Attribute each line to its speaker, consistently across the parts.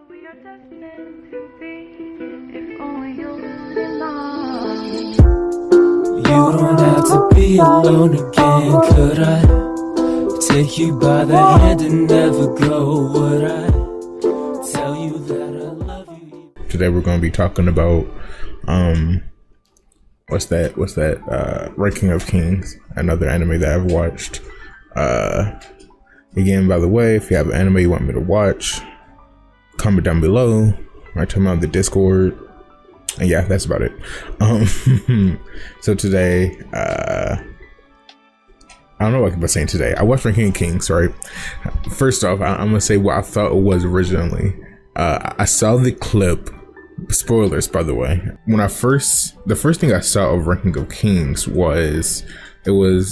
Speaker 1: we are destined to be, if only you belong.
Speaker 2: You don't have to be alone again, could I? Take you by the hand and never go, would I? Tell you that I love you.
Speaker 3: Today we're going to be talking about what's that Ranking of Kings, another anime that I've watched. Again, by the way, if you have an anime you want me to watch, comment down below, write to me on the Discord, and yeah, that's about it. So today, I don't know what I keep saying today. I watched Ranking of Kings, right? First off, I'm gonna say what I thought it was originally. I saw the clip. Spoilers, by the way. The first thing I saw of Ranking of Kings was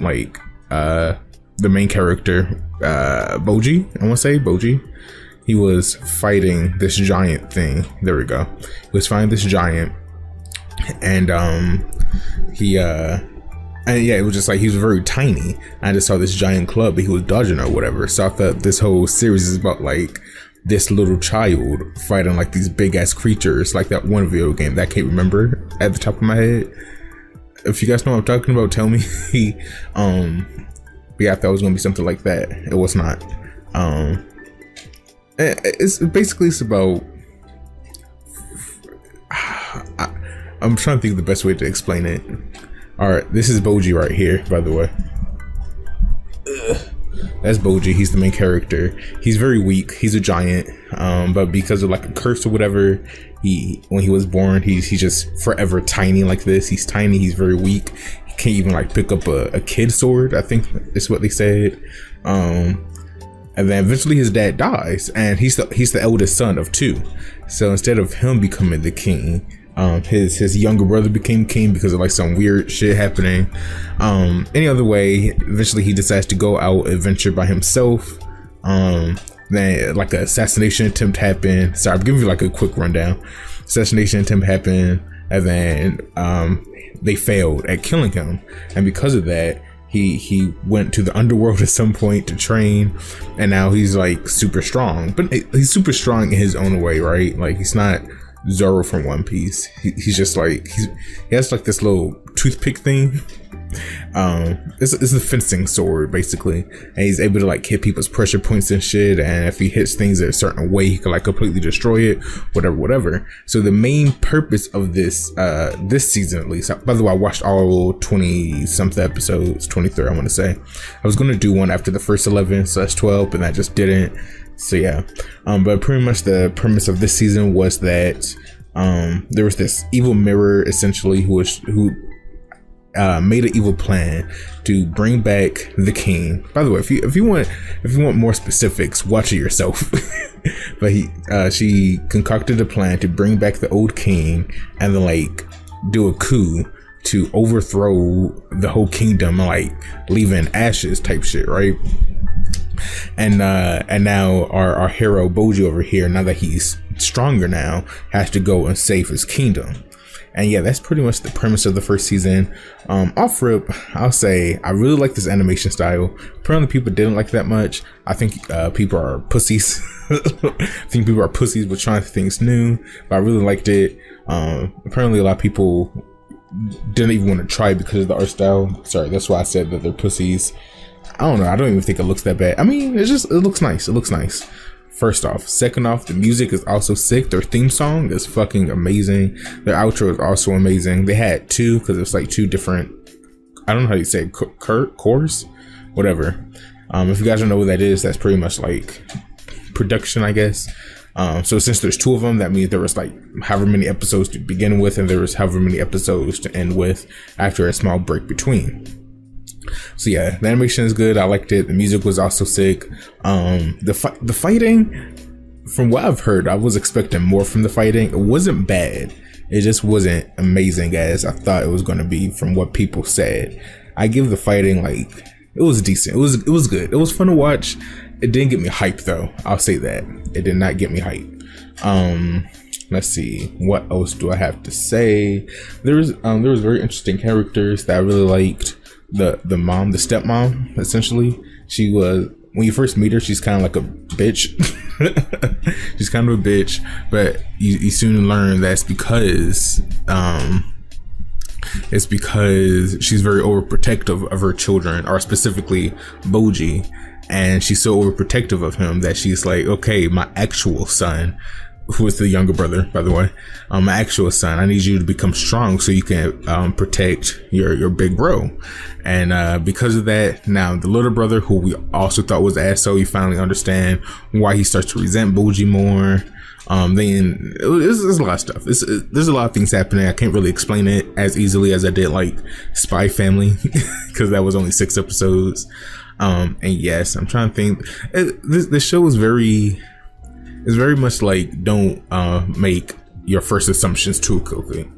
Speaker 3: like the main character, Boji. I want to say Boji. He was fighting this giant thing. There we go. He was fighting this giant, and it was just like he was very tiny. I just saw this giant club that he was dodging or whatever. So I thought this whole series is about like this little child fighting like these big ass creatures, like that one video game that I can't remember at the top of my head. If you guys know what I'm talking about, tell me. But yeah, I thought it was gonna be something like that. It was not. It's about. I'm trying to think of the best way to explain it. All right, this is Boji right here, by the way. That's Boji. He's the main character. He's very weak. He's a giant, but because of like a curse or whatever, when he was born, he's just forever tiny like this. He's tiny. He's very weak. He can't even like pick up a kid sword, I think is what they said. And then eventually his dad dies, and he's the eldest son of two. So instead of him becoming the king, his younger brother became king because of like some weird shit happening. Any other way, eventually he decides to go out adventure by himself. Then like an assassination attempt happened. Sorry, I'm giving you like a quick rundown. Assassination attempt happened, and then they failed at killing him, and because of that, he went to the underworld at some point to train, and now he's like super strong. But he's super strong in his own way, right? Like he's not Zoro from One Piece. He's just like he has like this little toothpick thing. It's a fencing sword basically, and he's able to like hit people's pressure points and shit. And if he hits things a certain way, he can like completely destroy it. Whatever. So the main purpose of this season, at least. By the way, I watched all 20-something episodes, 23, I want to say. I was gonna do one after the first 11/12, and I just didn't. So yeah, but pretty much the premise of this season was that there was this evil mirror essentially who made an evil plan to bring back the king. By the way, if you want more specifics, watch it yourself. But she concocted a plan to bring back the old king and then like do a coup to overthrow the whole kingdom, like leaving ashes type shit, right? And now our hero Boji over here, now that he's stronger now, has to go and save his kingdom. And yeah, that's pretty much the premise of the first season. Off rip, I'll say I really like this animation style. Apparently people didn't like that much. I think people are pussies. I think people are pussies with trying things new, but I really liked it. Apparently a lot of people didn't even want to try it because of the art style. Sorry, that's why I said that they're pussies. I don't know. I don't even think it looks that bad. I mean, it looks nice. It looks nice. First off. Second off, the music is also sick. Their theme song is fucking amazing. Their outro is also amazing. They had two because it's like two different, I don't know how you say it, chorus? Whatever. If you guys don't know what that is, that's pretty much like production, I guess. So since there's two of them, that means there was like however many episodes to begin with, and there was however many episodes to end with after a small break between. So yeah, the animation is good. I liked it. The music was also sick. The fighting, from what I've heard, I was expecting more from the fighting. It wasn't bad. It just wasn't amazing as I thought it was going to be from what people said. I give the fighting like, it was decent. It was good. It was fun to watch. It didn't get me hyped though. I'll say that. It did not get me hyped. Let's see, what else do I have to say? There was very interesting characters that I really liked. The stepmom, essentially. She was, when you first meet her, she's kind of like a bitch. She's kind of a bitch, but you soon learn that's because it's because she's very overprotective of her children, or specifically Boji, and she's so overprotective of him that she's like, okay, my actual son, who is the younger brother, by the way, my actual son, I need you to become strong so you can protect your big bro. And because of that, now the little brother, who we also thought was asshole, you finally understand why he starts to resent Boji more. Then there's a lot of stuff. There's a lot of things happening. I can't really explain it as easily as I did like Spy Family, because that was only 6 episodes. And yes, I'm trying to think. This show is very much like, don't make your first assumptions too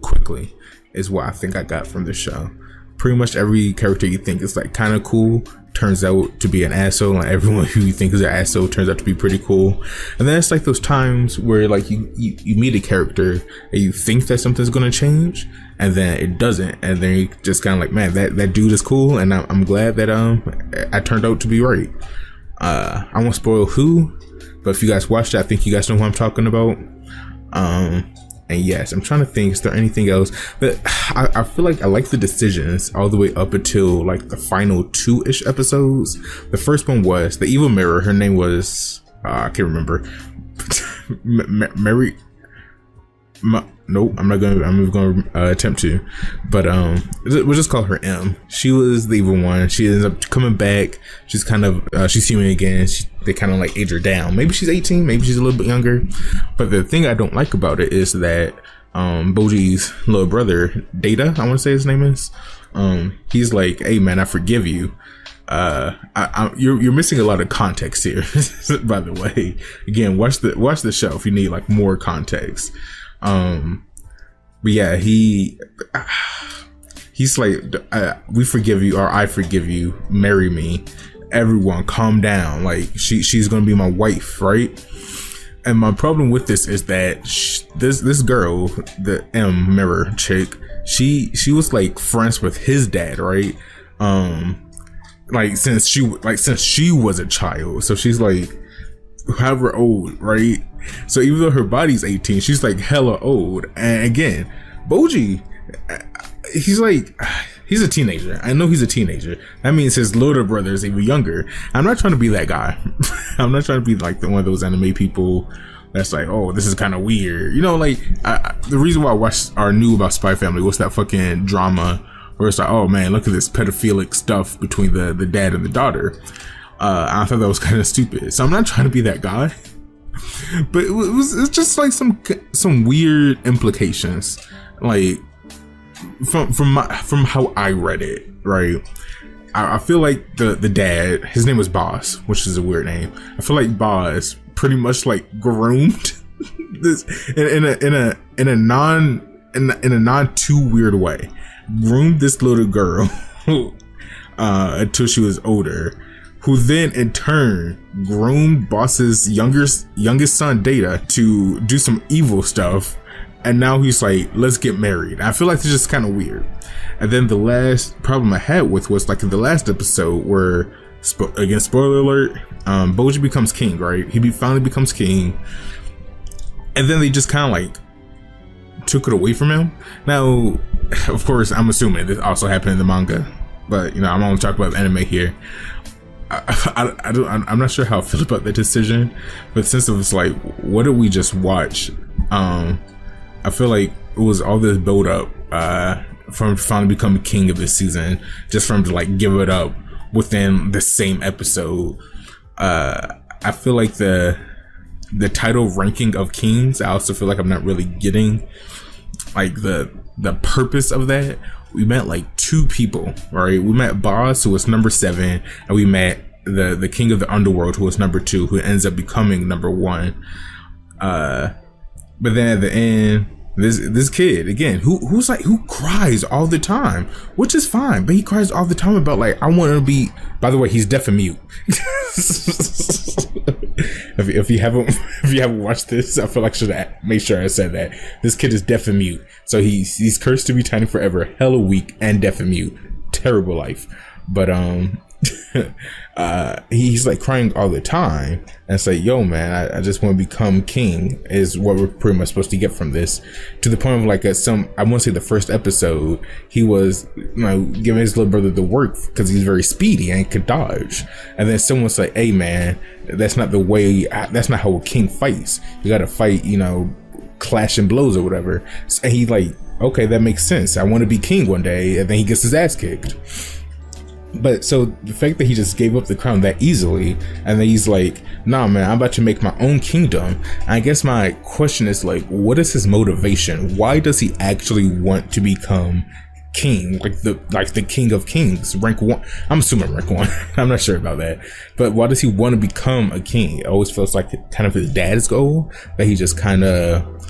Speaker 3: quickly, is what I think I got from this show. Pretty much every character you think is like kind of cool turns out to be an asshole, and everyone who you think is an asshole turns out to be pretty cool. And then it's like those times where like you meet a character and you think that something's gonna change, and then it doesn't, and then you just kind of like, man, that dude is cool, and I'm glad that I turned out to be right. I won't spoil who, but if you guys watched it, I think you guys know who I'm talking about. And yes, I'm trying to think, is there anything else? But I feel like I like the decisions all the way up until like the final 2-ish episodes. The first one was the evil mirror. Her name was, I can't remember. Mary. Nope, I'm not gonna attempt to, but we'll just call her M. She was the evil one. She ends up coming back. She's kind of she's human again. They kind of like age her down. Maybe she's 18, maybe she's a little bit younger. But the thing I don't like about it is that Boji's little brother, Data, I want to say his name is, he's like, hey man, I forgive you. You're missing a lot of context here. By the way, again, watch the show if you need like more context. But yeah, he's like, we forgive you, or I forgive you, marry me, everyone calm down, like she's gonna be my wife, right? And my problem with this is that this girl, the M mirror chick, she was like friends with his dad, right? Like since she was a child, so she's like however old, right? So even though her body's 18, she's like hella old. And again, Boji, he's a teenager. I know he's a teenager. That means his little brother is even younger. I'm not trying to be that guy. I'm not trying to be like one of those anime people that's like, oh, this is kind of weird. You know, like the reason why I watched or knew about Spy Family was that fucking drama where it's like, oh man, look at this pedophilic stuff between the dad and the daughter. I thought that was kind of stupid. So I'm not trying to be that guy. But it's just like some weird implications, like from how I read it, right? I feel like the dad, his name was Boss, which is a weird name. I feel like Boss pretty much like groomed this in a non too weird way, groomed this little girl until she was older, who then in turn groomed Boss's youngest son Data to do some evil stuff, and now he's like, let's get married. I feel like it's just kind of weird. And then the last problem I had with was like in the last episode where, again, spoiler alert, Boji becomes king, right? He finally becomes king, and then they just kind of like took it away from him. Now, of course, I'm assuming this also happened in the manga, but you know, I'm only talking about anime here. I'm not sure how I feel about that decision, but since it was like, what did we just watch? I feel like it was all this build up from finally becoming king of this season, just for him to like give it up within the same episode. I feel like the title ranking of kings, I also feel like I'm not really getting like the purpose of that. We met like 2 people, right? We met Boss, who was number 7, and we met the king of the underworld, who was number 2, who ends up becoming number 1. But then at the end, this kid again, who cries all the time, which is fine, but he cries all the time about like, I want to be. By the way, he's deaf and mute. if you haven't watched this, I feel like I should make sure I said that this kid is deaf and mute. So he's cursed to be tiny forever, hella weak, and deaf and mute. Terrible life. But He's like crying all the time, and it's like, yo man, I just want to become king is what we're pretty much supposed to get from this, to the point of like I want to say the first episode, he was giving his little brother the work because he's very speedy and could dodge, and then someone's like, hey man, that's not the way, that's not how a king fights. You gotta fight, clashing blows or whatever. And he like, okay, that makes sense, I want to be king one day, and then he gets his ass kicked. But so the fact that he just gave up the crown that easily, and then he's like, nah man, I'm about to make my own kingdom. I guess my question is like, what is his motivation? Why does he actually want to become king, like the king of kings, rank 1? I'm assuming rank 1. I'm not sure about that, but why does he want to become a king? It always feels like kind of his dad's goal that he just kind of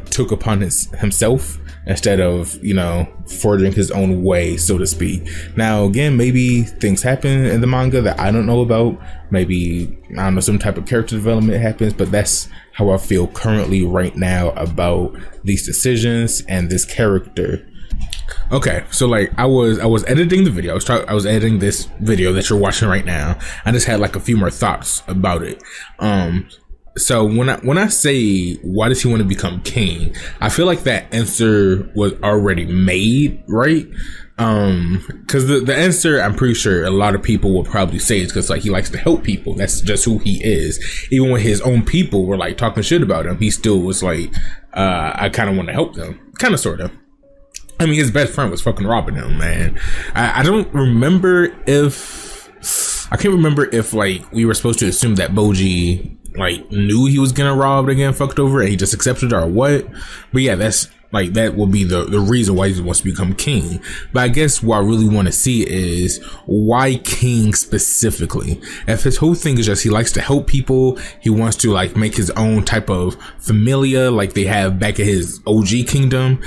Speaker 3: took upon himself, instead of forging his own way, so to speak. Now again, maybe things happen in the manga that I don't know about. Maybe, I don't know, some type of character development happens, but that's how I feel currently right now about these decisions and this character. Okay, so like I was editing the video. I was editing this video that you're watching right now. I just had like a few more thoughts about it. So when I say, why does he want to become king, I feel like that answer was already made, right? Cause the answer, I'm pretty sure a lot of people will probably say is because like he likes to help people. That's just who he is. Even when his own people were like talking shit about him, he still was like, I kind of want to help them, kind of, sort of. I mean, his best friend was fucking robbing him, man. I don't remember I can't remember if like we were supposed to assume that Boji like knew he was gonna rob and get fucked over and he just accepted it or what. But yeah, that's like, that will be the reason why he wants to become king. But I guess what I really want to see is why king specifically. If his whole thing is just he likes to help people, he wants to like make his own type of familia like they have back at his OG kingdom,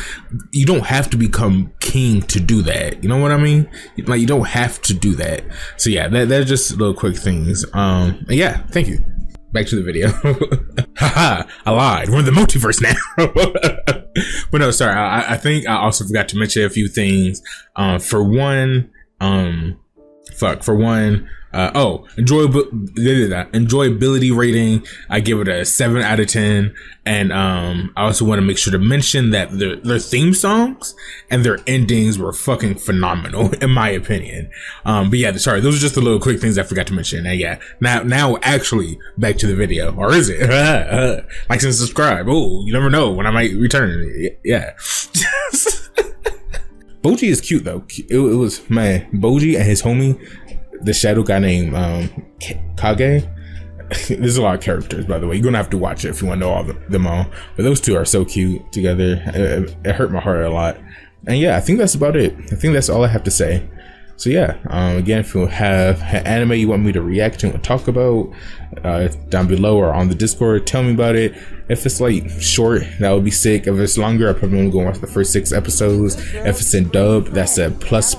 Speaker 3: you don't have to become king to do that. You know what I mean? Like, you don't have to do that. So yeah, they're just little quick things. Yeah, thank you. Back to the video. Haha, I lied. We're in the multiverse now. But no, sorry. I think I also forgot to mention a few things. For one, enjoyability rating, I give it a 7 out of 10. And I also want to make sure to mention that their theme songs and their endings were fucking phenomenal, in my opinion. But yeah, sorry, those are just the little quick things I forgot to mention. And yeah, now actually back to the video. Or is it? Like and subscribe. Oh, you never know when I might return. Yeah. Boji is cute though. It was, man, Boji and his homie, the shadow guy named Kage. There's a lot of characters, by the way. You're gonna have to watch it if you want to know them all. But those two are so cute together. It hurt my heart a lot. And yeah, I think that's about it. I think that's all I have to say. So yeah, again, if you have an anime you want me to react to and talk about, down below or on the Discord, tell me about it. If it's like short, that would be sick. If it's longer, I probably want to go watch the first 6 episodes. If it's in dub, that's a plus.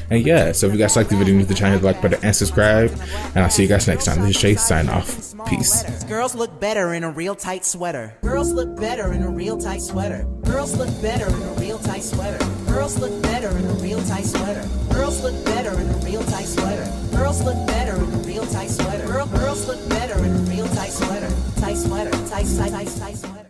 Speaker 3: And yeah, so if you guys like the video, hit the channel, like button, and subscribe. And I'll see you guys next time. This is Shay, sign off. Peace.
Speaker 4: Girls look better in a real tight sweater. Girls look better in a real tight sweater. Girls look better in a real tight sweater. Girls look better in a real tight sweater. Girls look better in a real tight sweater. Girls look better in a real tight sweater. Girls look better in a real tight sweater. Tight sweater, tight sweater.